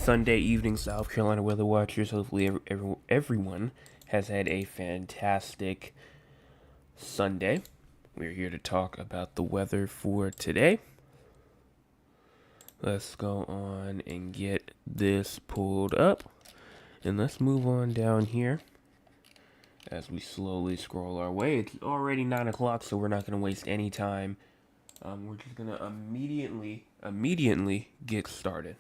Sunday evening, South Carolina weather watchers. Hopefully, everyone has had a fantastic Sunday. We're here to talk about the weather for today. Let's go on and get this pulled up. And let's move on down here as we slowly scroll our way. It's already 9 o'clock, so we're not going to waste any time. We're just going to immediately get started.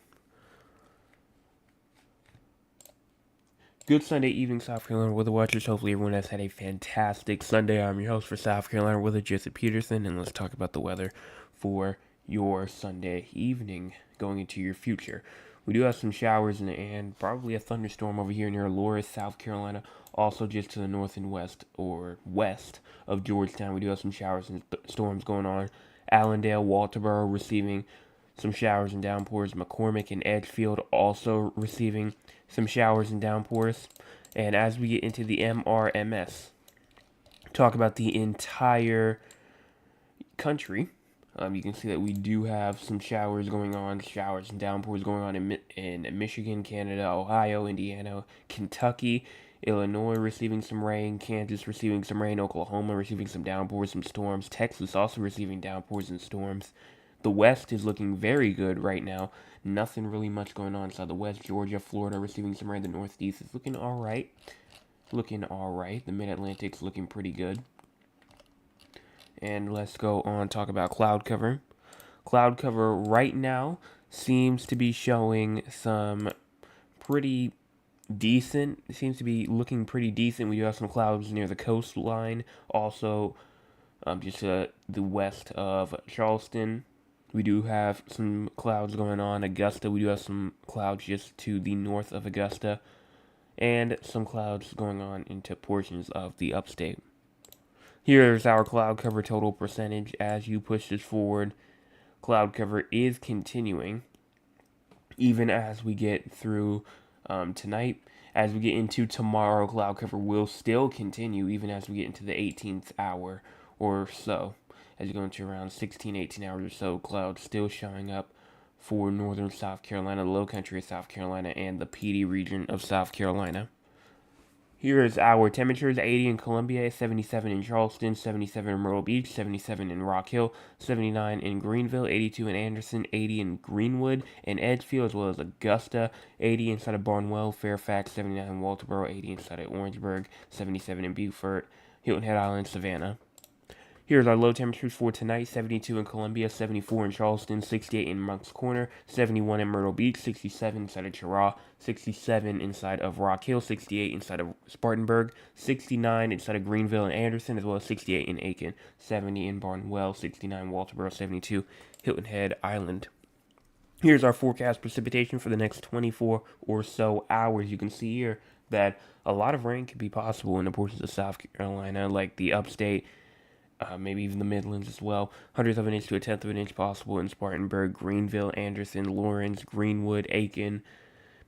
Good Sunday evening, South Carolina weather watchers. Hopefully everyone has had a fantastic Sunday. I'm your host for South Carolina weather, Jesse Peterson, and let's talk about the weather for your Sunday evening going into your future. We do have some showers and probably a thunderstorm over here near Loris, South Carolina. Also just to the north and west of Georgetown. We do have some showers and storms going on. Allendale, Walterboro receiving some showers and downpours. McCormick and Edgefield also receiving some showers and downpours. And as we get into the MRMS, talk about the entire country, you can see that we do have some showers and downpours going on in Michigan, Canada, Ohio, Indiana, Kentucky, Illinois receiving some rain, Kansas receiving some rain, Oklahoma receiving some downpours, some storms, Texas also receiving downpours and storms. The West is looking very good right now. Nothing really much going on inside the West. Georgia, Florida receiving some rain. The Northeast is looking all right. The Mid-Atlantic's looking pretty good. And let's go on talk about cloud cover. Cloud cover right now seems to be showing some pretty decent. It seems to be looking pretty decent. We do have some clouds near the coastline. Also, just to the west of Charleston. We do have some clouds going on. Augusta, we do have some clouds just to the north of Augusta. And some clouds going on into portions of the upstate. Here's our cloud cover total percentage as you push this forward. Cloud cover is continuing even as we get through tonight. As we get into tomorrow, cloud cover will still continue even as we get into the 18th hour or so. As you go into around 16, 18 hours or so, clouds still showing up for northern South Carolina, the low country of South Carolina, and the PD region of South Carolina. Here is our temperatures: 80 in Columbia, 77 in Charleston, 77 in Myrtle Beach, 77 in Rock Hill, 79 in Greenville, 82 in Anderson, 80 in Greenwood and Edgefield, as well as Augusta, 80 inside of Barnwell, Fairfax, 79 in Walterboro, 80 inside of Orangeburg, 77 in Beaufort, Hilton Head Island, Savannah. Here's our low temperatures for tonight: 72 in Columbia, 74 in Charleston, 68 in Moncks Corner, 71 in Myrtle Beach, 67 inside of Cheraw, 67 inside of Rock Hill, 68 inside of Spartanburg, 69 inside of Greenville and Anderson, as well as 68 in Aiken, 70 in Barnwell, 69 Walterboro, 72 Hilton Head Island. Here's our forecast precipitation for the next 24 or so hours. You can see here that a lot of rain could be possible in the portions of South Carolina, like the upstate, maybe even the Midlands as well. 100th of an inch to a 10th of an inch possible in Spartanburg, Greenville, Anderson, Lawrence, Greenwood, Aiken,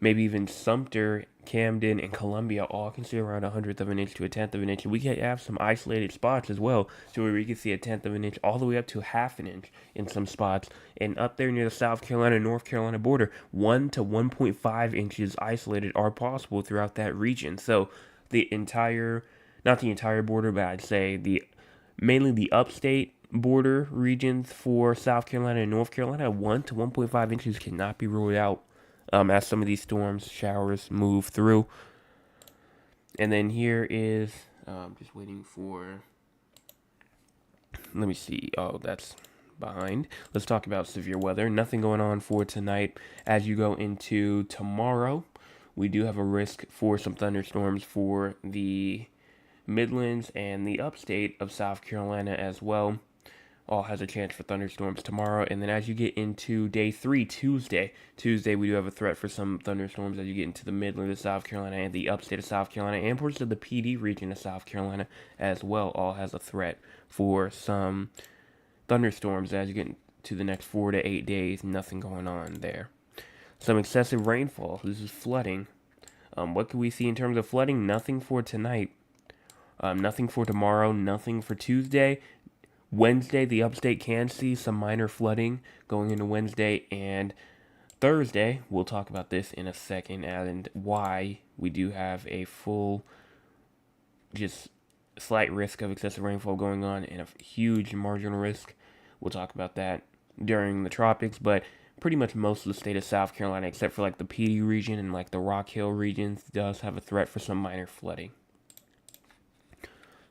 maybe even Sumter, Camden, and Columbia all can see around 100th of an inch to a 10th of an inch. And we can have some isolated spots as well, so where we can see a 10th of an inch all the way up to half an inch in some spots. And up there near the South Carolina, North Carolina border, 1 to 1.5 inches isolated are possible throughout that region. So not the entire border, but I'd say mainly the upstate border regions for South Carolina and North Carolina, 1 to 1.5 inches cannot be ruled out as some of these showers move through. And then here is, just waiting for, let me see, oh, that's behind. Let's talk about severe weather. Nothing going on for tonight. As you go into tomorrow, we do have a risk for some thunderstorms for the Midlands and the upstate of South Carolina as well. All has a chance for thunderstorms tomorrow. And then as you get into day 3, Tuesday, we do have a threat for some thunderstorms as you get into the Midland of South Carolina and the upstate of South Carolina and portions of the PD region of South Carolina as well. All has a threat for some thunderstorms as you get into the next 4 to 8 days. Nothing going on there. Some excessive rainfall. This is flooding. What can we see in terms of flooding? Nothing for tonight. Nothing for tomorrow, nothing for Tuesday. Wednesday, the upstate can see some minor flooding going into Wednesday and Thursday, we'll talk about this in a second and why we do have a full, just slight risk of excessive rainfall going on and a huge marginal risk. We'll talk about that during the tropics, but pretty much most of the state of South Carolina, except for like the PD region and like the Rock Hill regions, does have a threat for some minor flooding.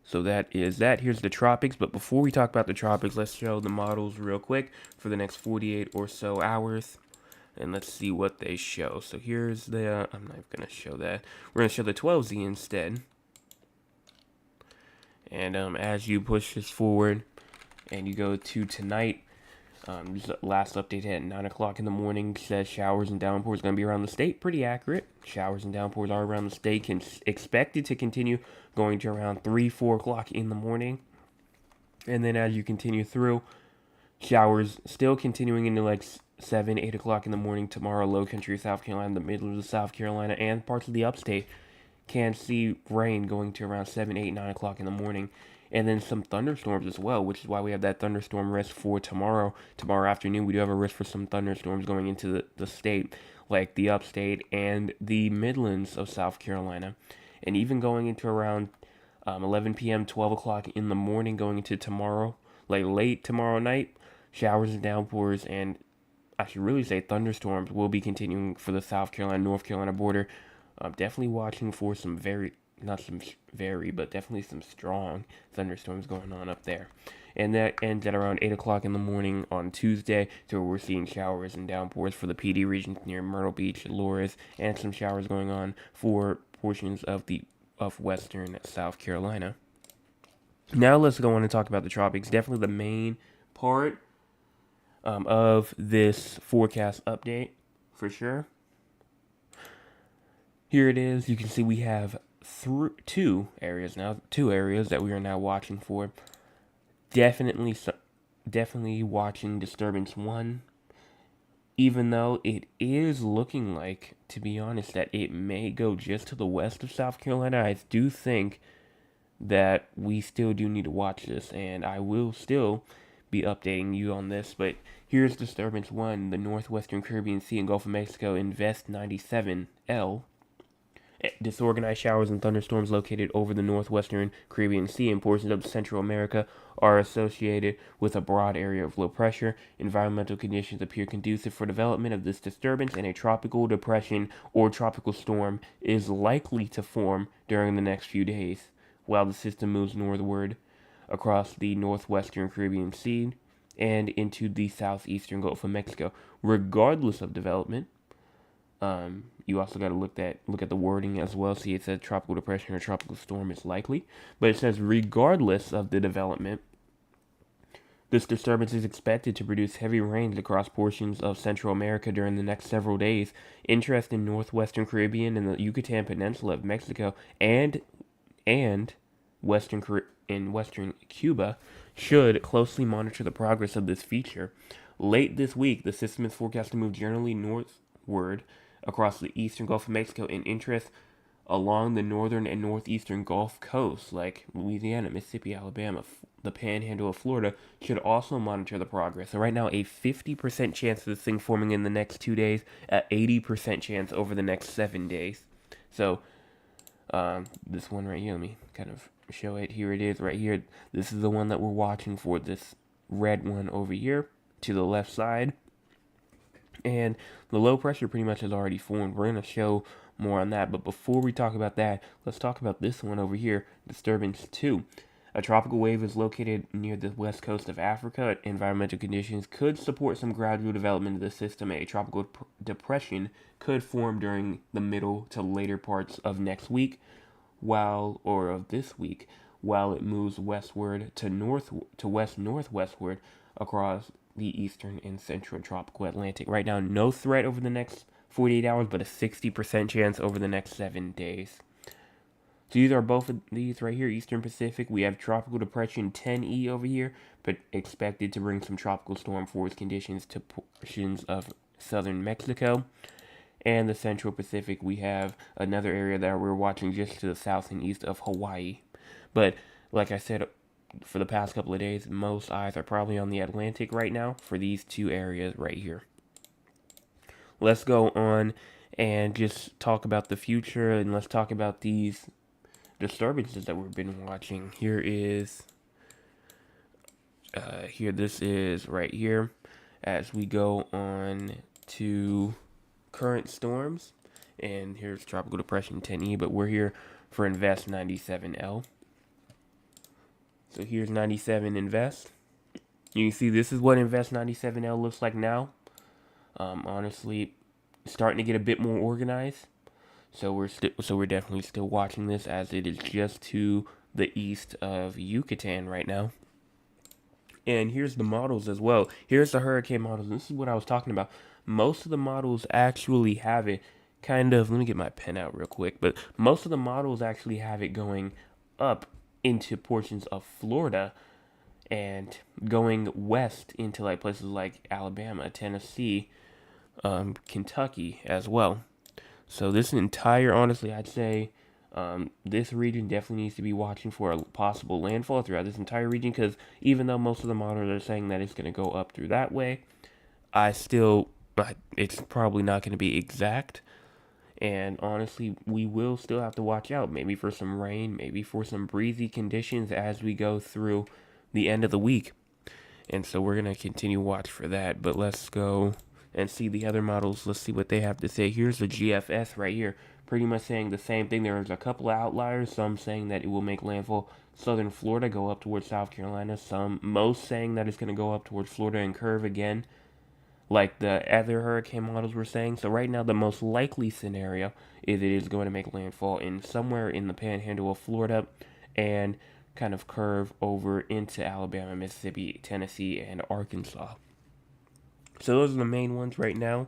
So that is that. Here's the tropics, but before we talk about the tropics, let's show the models real quick for the next 48 or so hours. And let's see what they show. So here's the, I'm not going to show that. We're going to show the 12Z instead. And as you push this forward and you go to tonight, last update at 9 o'clock in the morning says showers and downpours going to be around the state. Pretty accurate. Showers and downpours are around the state. Expected to continue going to around 3, 4 o'clock in the morning. And then as you continue through, showers still continuing into like 7, 8 o'clock in the morning tomorrow. Low country of South Carolina, the middle of South Carolina, and parts of the upstate can see rain going to around 7, 8, 9 o'clock in the morning. And then some thunderstorms as well, which is why we have that thunderstorm risk for tomorrow. Tomorrow afternoon, we do have a risk for some thunderstorms going into the state, like the upstate and the Midlands of South Carolina. And even going into around 11 p.m., 12 o'clock in the morning, going into tomorrow, like late tomorrow night, showers and downpours, and I should really say thunderstorms will be continuing for the South Carolina, North Carolina border. Definitely watching for some but definitely some strong thunderstorms going on up there. And that ends at around 8 o'clock in the morning on Tuesday, so we're seeing showers and downpours for the PD region near Myrtle Beach, Dolores, and some showers going on for portions of western South Carolina. Now let's go on and talk about the tropics. Definitely the main part of this forecast update, for sure. Here it is. You can see we have two areas that we are now watching for. Definitely watching disturbance 1, even though it is looking like, to be honest, that it may go just to the west of South Carolina. I do think that we still do need to watch this, and I will still be updating you on this, but here's disturbance 1, the northwestern Caribbean Sea and Gulf of Mexico, Invest 97L. Disorganized showers and thunderstorms located over the northwestern Caribbean Sea and portions of Central America are associated with a broad area of low pressure. Environmental conditions appear conducive for development of this disturbance, and a tropical depression or tropical storm is likely to form during the next few days, while the system moves northward across the northwestern Caribbean Sea and into the southeastern Gulf of Mexico. Regardless of development, you also got to look at the wording as well. See, it says tropical depression or tropical storm is likely, but it says regardless of the development, this disturbance is expected to produce heavy rains across portions of Central America during the next several days. Interest in northwestern Caribbean and the Yucatan Peninsula of Mexico and western Cuba should closely monitor the progress of this feature. Late this week, the system is forecast to move generally northward across the eastern Gulf of Mexico, and interest along the northern and northeastern Gulf coasts like Louisiana, Mississippi, Alabama, the panhandle of Florida should also monitor the progress. So right now, a 50% chance of this thing forming in the next 2 days, an 80% chance over the next 7 days. So this one right here, let me kind of show it. Here it is right here. This is the one that we're watching for, this red one over here to the left side. And the low pressure pretty much has already formed. We're going to show more on that. But before we talk about that, let's talk about this one over here, disturbance 2. A tropical wave is located near the west coast of Africa. Environmental conditions could support some gradual development of the system. A tropical depression could form during the middle to later parts of next week, of this week, while it moves westward to west-northwestward across the eastern and central tropical Atlantic. Right now, no threat over the next 48 hours, but a 60% chance over the next 7 days. So these are both of these right here, Eastern Pacific. We have Tropical Depression 10E over here, but expected to bring some tropical storm force conditions to portions of southern Mexico. And the Central Pacific, we have another area that we're watching just to the south and east of Hawaii. But like I said, for the past couple of days, most eyes are probably on the Atlantic right now for these two areas right here. let's go on and just talk about the future, and let's talk about these disturbances that we've been watching. This is right here as we go on to current storms. And here's Tropical Depression 10E, but we're here for Invest 97L. So here's 97 Invest. You can see this is what Invest 97L looks like now. Honestly, starting to get a bit more organized. So we're definitely still watching this, as it is just to the east of Yucatan right now. And here's the models as well. Here's the hurricane models. This is what I was talking about. Most of the models actually have it kind of, let me get my pen out real quick, but most of the models actually have it going up into portions of Florida and going west into like places like Alabama, Tennessee, Kentucky as well. So this entire, honestly, I'd say this region definitely needs to be watching for a possible landfall throughout this entire region, because even though most of the models are saying that it's going to go up through that way, it's probably not going to be exact. And honestly, we will still have to watch out, maybe for some rain, maybe for some breezy conditions as we go through the end of the week. And so we're going to continue watch for that. But let's go and see the other models. Let's see what they have to say. Here's the GFS right here, pretty much saying the same thing. There's a couple of outliers, some saying that it will make landfall southern Florida, go up towards South Carolina, most saying that it's going to go up towards Florida and curve again, like the other hurricane models were saying. So right now, the most likely scenario is it is going to make landfall in somewhere in the panhandle of Florida and kind of curve over into Alabama, Mississippi, Tennessee, and Arkansas. So those are the main ones right now.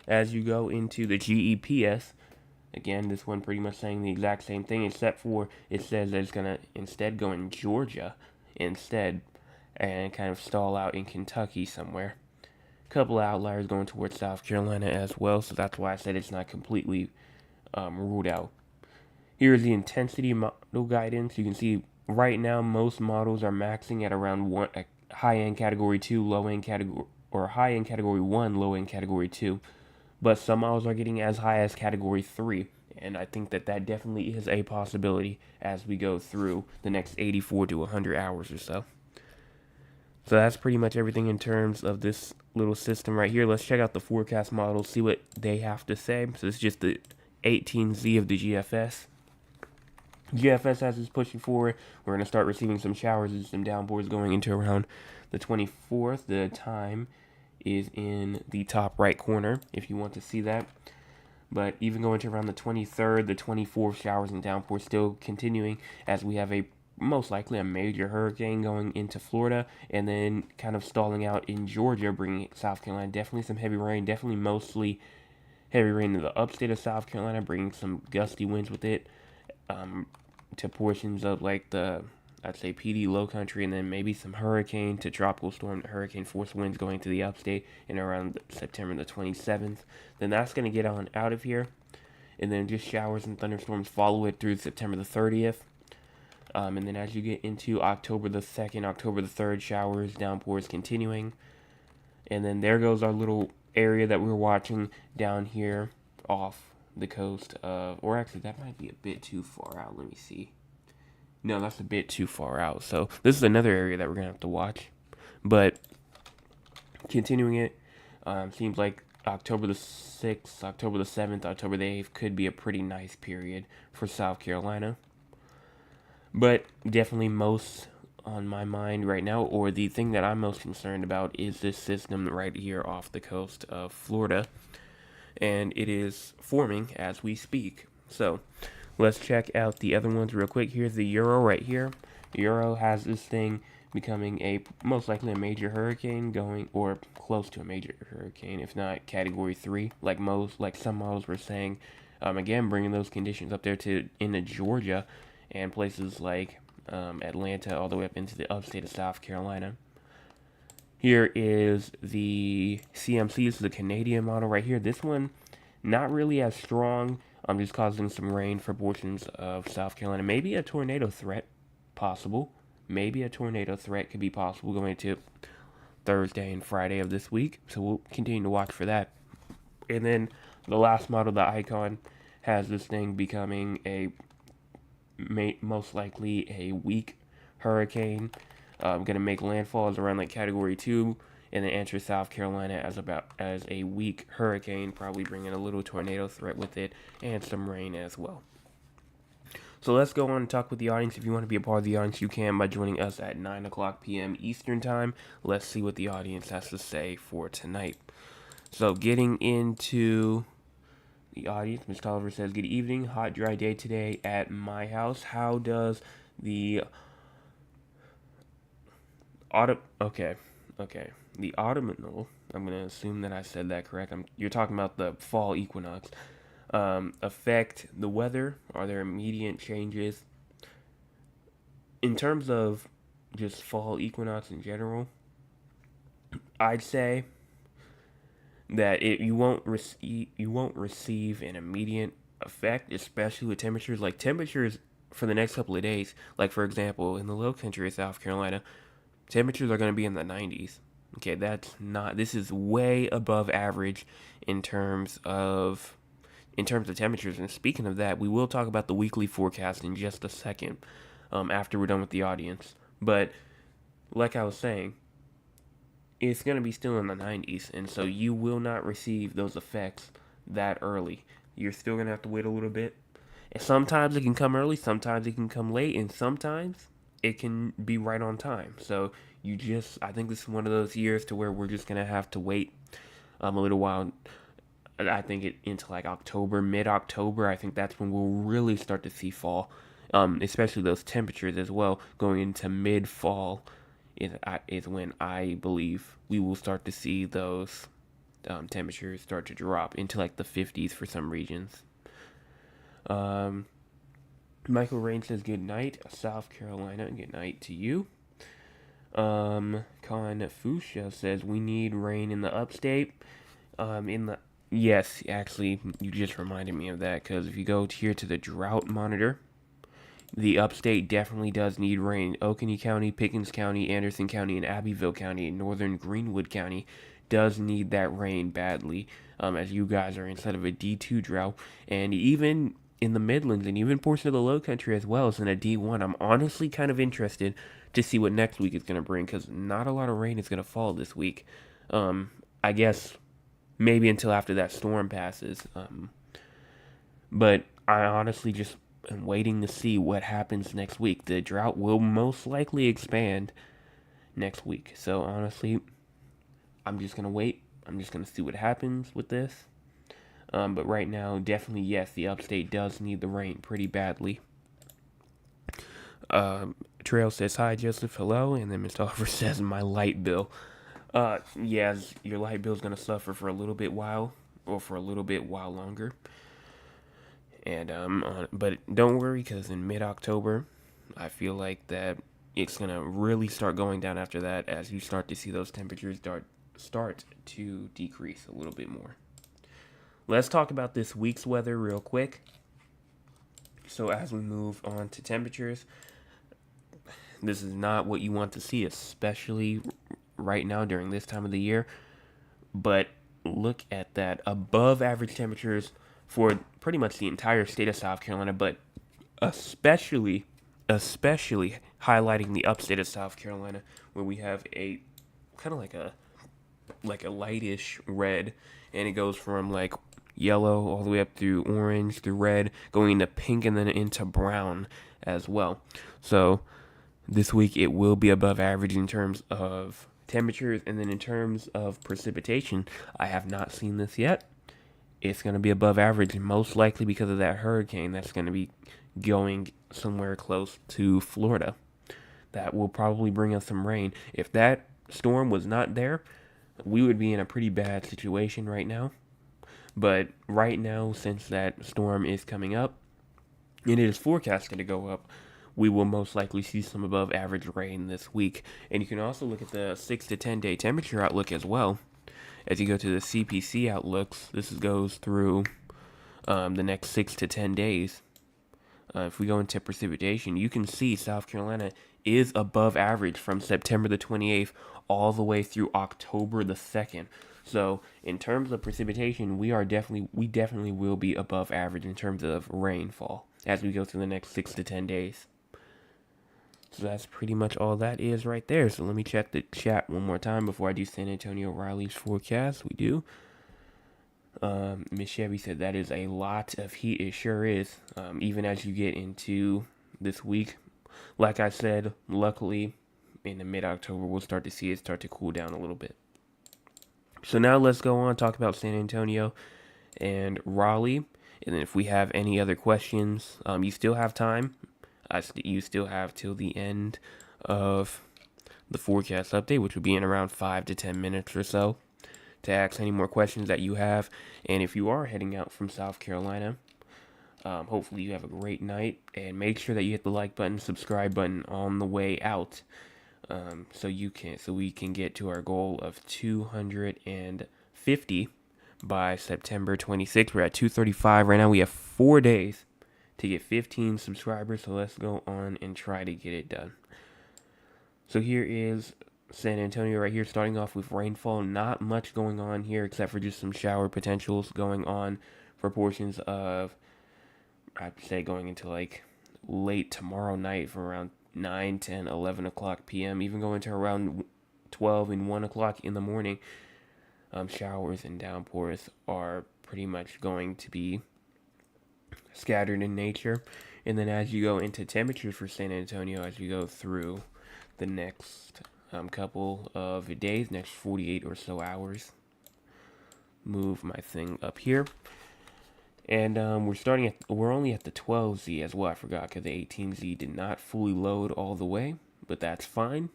As you go into the GEPS, again, this one pretty much saying the exact same thing, except for it says that it's going to instead go in Georgia instead and kind of stall out in Kentucky somewhere. Couple of outliers going towards South Carolina as well, so that's why I said it's not completely ruled out. Here's the intensity model guidance. You can see right now most models are maxing at around one high-end category 2, low-end category, or high-end category 1, low-end category 2. But some models are getting as high as category 3, and I think that that definitely is a possibility as we go through the next 84 to 100 hours or so. So that's pretty much everything in terms of this little system right here. Let's check out the forecast models, see what they have to say. So it's just the 18Z of the GFS. GFS, as it's pushing forward, we're going to start receiving some showers and some downpours going into around the 24th. The time is in the top right corner if you want to see that. But even going to around the 23rd, the 24th, showers and downpours still continuing as we have most likely a major hurricane going into Florida and then kind of stalling out in Georgia, bringing South Carolina. Definitely some heavy rain, definitely mostly heavy rain in the upstate of South Carolina, bringing some gusty winds with it to portions of like I'd say PD low country, and then maybe some hurricane to tropical storm to hurricane force winds going to the upstate in around September the 27th. Then that's going to get on out of here, and then just showers and thunderstorms follow it through September the 30th. And then as you get into October the 2nd, October the 3rd, showers, downpours continuing. And then there goes our little area that we're watching down here off the coast of, or actually that might be a bit too far out. Let me see. No, that's a bit too far out. So this is another area that we're going to have to watch. But continuing it, seems like October the 6th, October the 7th, October the 8th could be a pretty nice period for South Carolina. But definitely most on my mind right now, or the thing that I'm most concerned about, is this system right here off the coast of Florida. And it is forming as we speak. So let's check out the other ones real quick. Here's the Euro right here. Euro has this thing becoming most likely a major hurricane, going or close to a major hurricane, if not category 3, like some models were saying. Again, bringing those conditions up there into Georgia and places like Atlanta, all the way up into the upstate of South Carolina. Here is the CMC. This is the Canadian model right here. This one, not really as strong. Just causing some rain for portions of South Carolina. Maybe a tornado threat possible. Maybe a tornado threat could be possible going into Thursday and Friday of this week. So we'll continue to watch for that. And then the last model, the Icon, has this thing becoming most likely a weak hurricane. Going to make landfalls around like Category 2 and then enter South Carolina as a weak hurricane, probably bringing a little tornado threat with it and some rain as well. So let's go on and talk with the audience. If you want to be a part of the audience, you can by joining us at 9 o'clock p.m. Eastern Time. Let's see what the audience has to say for tonight. So getting into the audience, Ms. Tolliver says, good evening. Hot, dry day today at my house. How does the okay. The autumnal, I'm going to assume that I said that correct. You're talking about the fall equinox. Affect the weather? Are there immediate changes? In terms of just fall equinox in general, I'd say that you won't receive an immediate effect, especially with temperatures. Like temperatures for the next couple of days, like for example, in the low country of South Carolina, temperatures are going to be in the 90s. Okay, this is way above average in terms of temperatures. And speaking of that, we will talk about the weekly forecast in just a second, after we're done with the audience. But like I was saying, it's going to be still in the 90s, and so you will not receive those effects that early. You're still going to have to wait a little bit. And sometimes it can come early, sometimes it can come late, and sometimes it can be right on time. So I think this is one of those years to where we're just going to have to wait a little while. I think into like October, mid-October. I think that's when we'll really start to see fall, especially those temperatures as well. Going into mid-fall is when I believe we will start to see those temperatures start to drop into like the 50s for some regions. Michael Rain says good night, South Carolina. Good night to you. Confucia says we need rain in the upstate. Yes, actually, you just reminded me of that, because if you go here to the drought monitor, the upstate definitely does need rain. Oconee County, Pickens County, Anderson County, and Abbeville County, and northern Greenwood County does need that rain badly, as you guys are inside of a D2 drought. And even in the Midlands and even portion of the Low Country as well as in a D1, I'm honestly kind of interested to see what next week is going to bring, because not a lot of rain is going to fall this week. I guess maybe until after that storm passes. But I honestly just am waiting to see what happens next week. The drought will most likely expand next week. So honestly, I'm just going to wait. I'm just going to see what happens with this. But right now, definitely, yes, the upstate does need the rain pretty badly. Trail says, hi, Joseph, hello. And then Mr. Oliver says, my light bill. Yes, your light bill is going to suffer for a little bit while longer. And, but don't worry, because in mid-October, I feel like that it's going to really start going down after that as you start to see those temperatures start to decrease a little bit more. Let's talk about this week's weather real quick. So as we move on to temperatures, this is not what you want to see, especially right now during this time of the year. But look at that, above average temperatures for pretty much the entire state of South Carolina, but especially highlighting the upstate of South Carolina, where we have a kind of like a lightish red, and it goes from like yellow all the way up through orange, through red, going into pink, and then into brown as well. So this week it will be above average in terms of temperatures, and then in terms of precipitation, I have not seen this yet. It's going to be above average, most likely because of that hurricane that's going to be going somewhere close to Florida. That will probably bring us some rain. If that storm was not there, we would be in a pretty bad situation right now. But right now, since that storm is coming up, and it is forecasted to go up, we will most likely see some above average rain this week. And you can also look at the 6 to 10 day temperature outlook as well. As you go to the CPC outlooks, this goes through the next 6 to 10 days. If we go into precipitation, you can see South Carolina is above average from September the 28th all the way through October the 2nd. So in terms of precipitation, we definitely will be above average in terms of rainfall as we go through the next 6 to 10 days. So that's pretty much all that is right there. So let me check the chat one more time before I do San Antonio Riley's forecast. We do. Miss Chevy said that is a lot of heat. It sure is. Even as you get into this week, like I said, luckily in the mid-October we'll start to see it start to cool down a little bit. So now let's go on talk about San Antonio and Raleigh. And then if we have any other questions, you still have time. You still have till the end of the forecast update, which will be in around 5 to 10 minutes or so, to ask any more questions that you have. And if you are heading out from South Carolina, hopefully you have a great night, and make sure that you hit the like button, subscribe button on the way out, so we can get to our goal of 250 by September 26th. We're at 235 right now. We have 4 days to get 15 subscribers, so let's go on and try to get it done. So here is San Antonio right here, starting off with rainfall. Not much going on here except for just some shower potentials going on for portions of, I'd say, going into like late tomorrow night from around 9, 10, 11 o'clock p.m., even going to around 12 and 1 o'clock in the morning. Showers and downpours are pretty much going to be scattered in nature. And then as you go into temperatures for San Antonio, as you go through the next couple of days, next 48 or so hours, move my thing up here. And we're only at the 12Z as well. I forgot because the 18Z did not fully load all the way, but that's fine.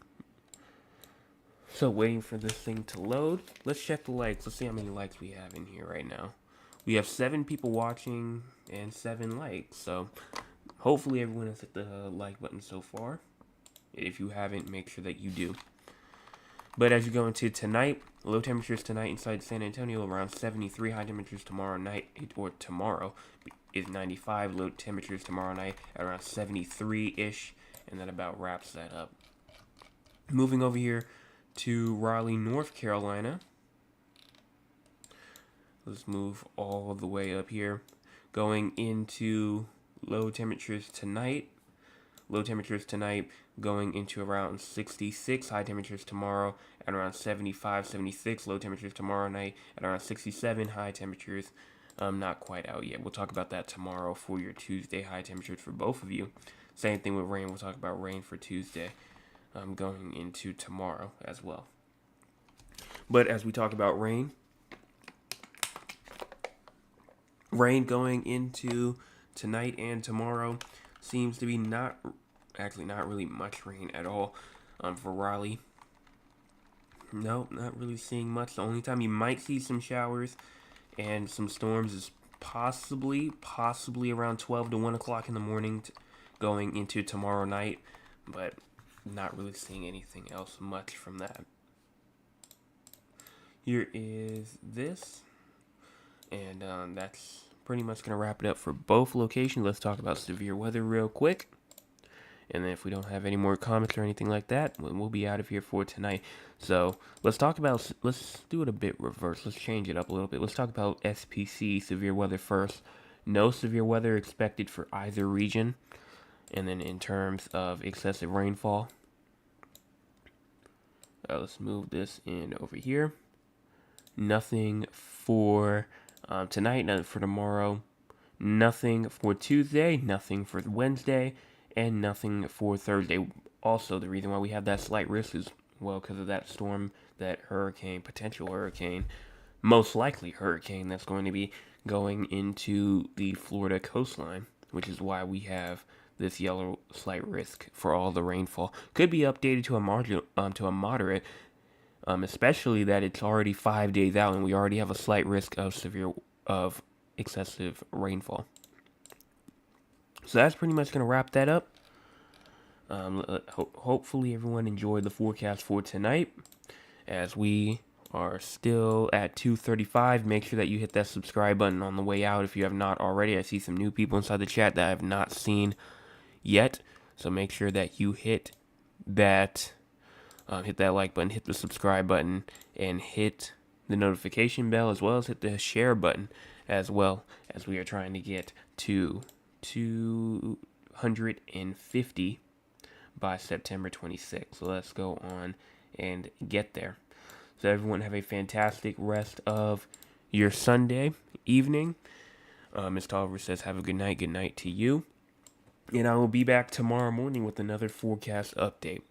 So waiting for this thing to load. Let's check the likes. Let's see how many likes we have in here right now. We have 7 people watching and 7 likes. So hopefully everyone has hit the like button so far. If you haven't, make sure that you do. But as you go into tonight, low temperatures tonight inside San Antonio around 73. High temperatures tomorrow night, or tomorrow, is 95. Low temperatures tomorrow night at around 73-ish. And that about wraps that up. Moving over here to Raleigh, North Carolina. Let's move all the way up here. Going into low temperatures tonight. Low temperatures tonight going into around 66. High temperatures tomorrow at around 75, 76. Low temperatures tomorrow night at around 67. High temperatures not quite out yet. We'll talk about that tomorrow for your Tuesday high temperatures for both of you. Same thing with rain. We'll talk about rain for Tuesday going into tomorrow as well. But as we talk about rain going into tonight and tomorrow seems to be not really much rain at all for Raleigh. No, not really seeing much. The only time you might see some showers and some storms is possibly around 12 to 1 o'clock in the morning going into tomorrow night, but not really seeing anything else much from that. Here is this, and that's pretty much going to wrap it up for both locations. Let's talk about severe weather real quick. And then if we don't have any more comments or anything like that, we'll be out of here for tonight. So let's do it a bit reverse. Let's change it up a little bit. Let's talk about SPC, severe weather first. No severe weather expected for either region. And then in terms of excessive rainfall, let's move this in over here. Nothing for tonight, nothing for tomorrow, nothing for Tuesday, nothing for Wednesday, and nothing for Thursday. Also, the reason why we have that slight risk is, well, because of that storm, that potential hurricane, most likely hurricane that's going to be going into the Florida coastline, which is why we have this yellow slight risk for all the rainfall. Could be updated to a moderate, especially that it's already 5 days out and we already have a slight risk of excessive rainfall. So that's pretty much going to wrap that up. Hopefully everyone enjoyed the forecast for tonight. As we are still at 2:35, make sure that you hit that subscribe button on the way out if you have not already. I see some new people inside the chat that I have not seen yet. So make sure that you hit that like button, hit the subscribe button, and hit the notification bell, as well as hit the share button, as well as we are trying to get to 250 by September 26th. So let's go on and get there. So everyone have a fantastic rest of your Sunday evening. Ms. Tolliver says have a good night. Good night to you. And I will be back tomorrow morning with another forecast update.